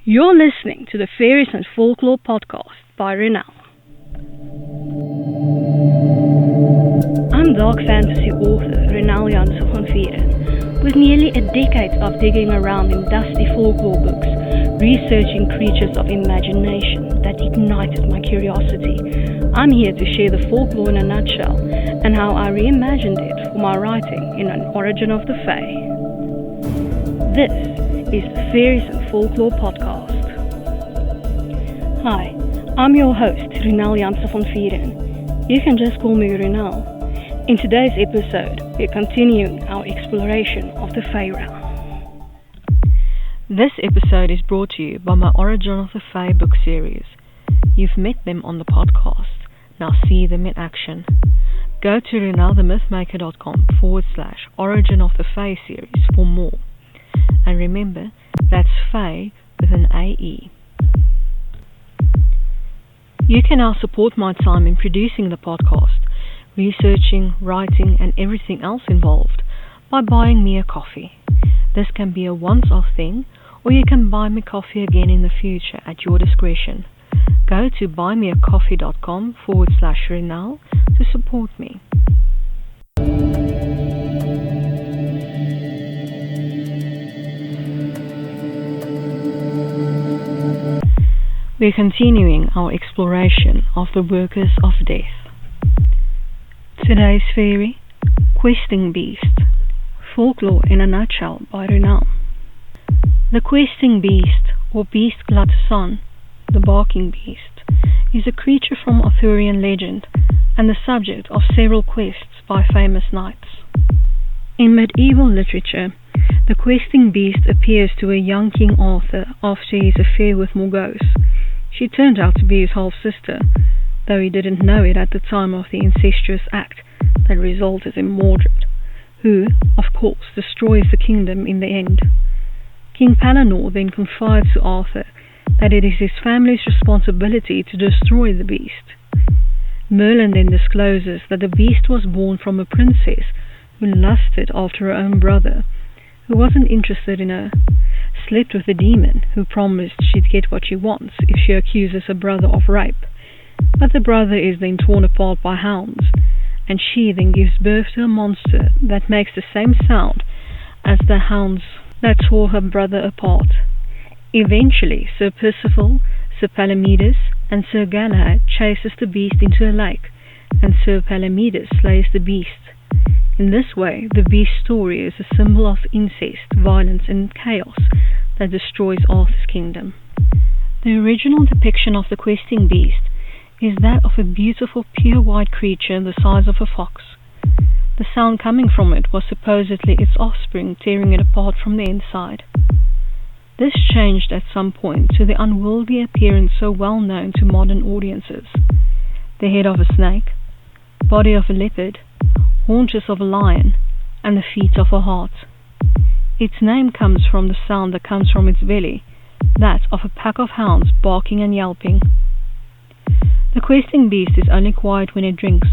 You're listening to the Faeries and Folklore podcast by Ronel. I'm dark fantasy author Ronel Janse van Vuuren. With nearly a decade of digging around in dusty folklore books, researching creatures of imagination that ignited my curiosity, I'm here to share the folklore in a nutshell and how I reimagined it for my writing in An Origin of the Fae. This is the Faeries and Folklore podcast. Hi, I'm your host, Ronel Janse van Vuuren. You can just call me Ronel. In today's episode, we're continuing our exploration of the Fae realm. This episode is brought to you by my Origin of the Fae book series. You've met them on the podcast, now see them in action. Go to ronelthemythmaker.com/Origin of the Fae series for more. And remember, that's Fae with an AE. You can now support my time in producing the podcast, researching, writing, and everything else involved by buying me a coffee. This can be a once-off thing, or you can buy me coffee again in the future at your discretion. Go to buymeacoffee.com/Ronel to support me. We're continuing our exploration of the workers of death. Today's fairy, Questing Beast, Folklore in a nutshell by Ronel. The questing beast, or beast glutton, the barking beast, is a creature from Arthurian legend and the subject of several quests by famous knights. In medieval literature, the questing beast appears to a young King Arthur after his affair with Morgause. She turned out to be his half-sister, though he didn't know it at the time of the incestuous act that resulted in Mordred, who, of course, destroys the kingdom in the end. King Pellinore then confides to Arthur that it is his family's responsibility to destroy the beast. Merlin then discloses that the beast was born from a princess who lusted after her own brother, who wasn't interested in her, slept with a demon who promised she'd get what she wants if she accuses her brother of rape. But the brother is then torn apart by hounds, and she then gives birth to a monster that makes the same sound as the hounds that tore her brother apart. Eventually, Sir Percival, Sir Palamedes, and Sir Galahad chases the beast into a lake, and Sir Palamedes slays the beast. In this way, the beast's story is a symbol of incest, violence, and chaos that destroys Arthur's kingdom. The original depiction of the questing beast is that of a beautiful pure white creature the size of a fox. The sound coming from it was supposedly its offspring tearing it apart from the inside. This changed at some point to the unwieldy appearance so well known to modern audiences: the head of a snake, body of a leopard, haunches of a lion, and the feet of a hart. Its name comes from the sound that comes from its belly, that of a pack of hounds barking and yelping. The questing beast is only quiet when it drinks,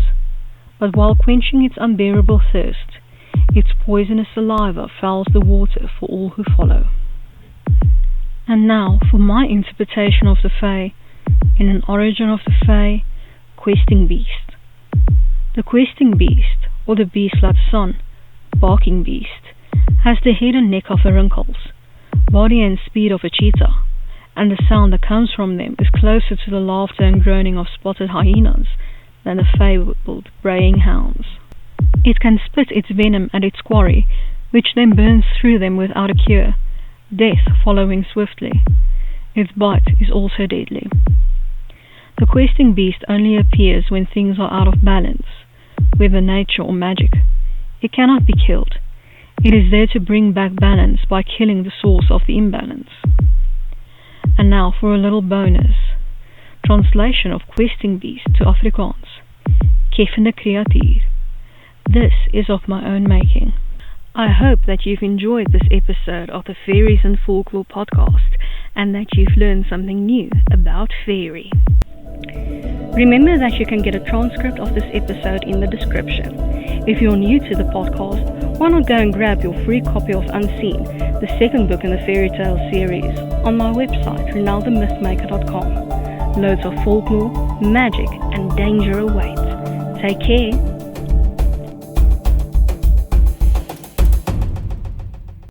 but while quenching its unbearable thirst, its poisonous saliva fouls the water for all who follow. And now for my interpretation of the Fae, in An Origin of the Fae, Questing Beast. The questing beast, or the beast glutton, barking beast, has the head and neck of a rinkles, body and speed of a cheetah, and the sound that comes from them is closer to the laughter and groaning of spotted hyenas than the fabled braying hounds. It can spit its venom at its quarry, which then burns through them without a cure, death following swiftly. Its bite is also deadly. The questing beast only appears when things are out of balance, whether nature or magic. It cannot be killed. It is there to bring back balance by killing the source of the imbalance. And now for a little bonus. Translation of questing beast to Afrikaans. Keffende kreatuur. This is of my own making. I hope that you've enjoyed this episode of the Faeries and Folklore podcast and that you've learned something new about fairy. Remember that you can get a transcript of this episode in the description. If you're new to the podcast why not go and grab your free copy of Unseen, the second book in the fairy tale series, on my website, ronelthemythmaker.com. Loads of folklore, magic, and danger awaits. Take care.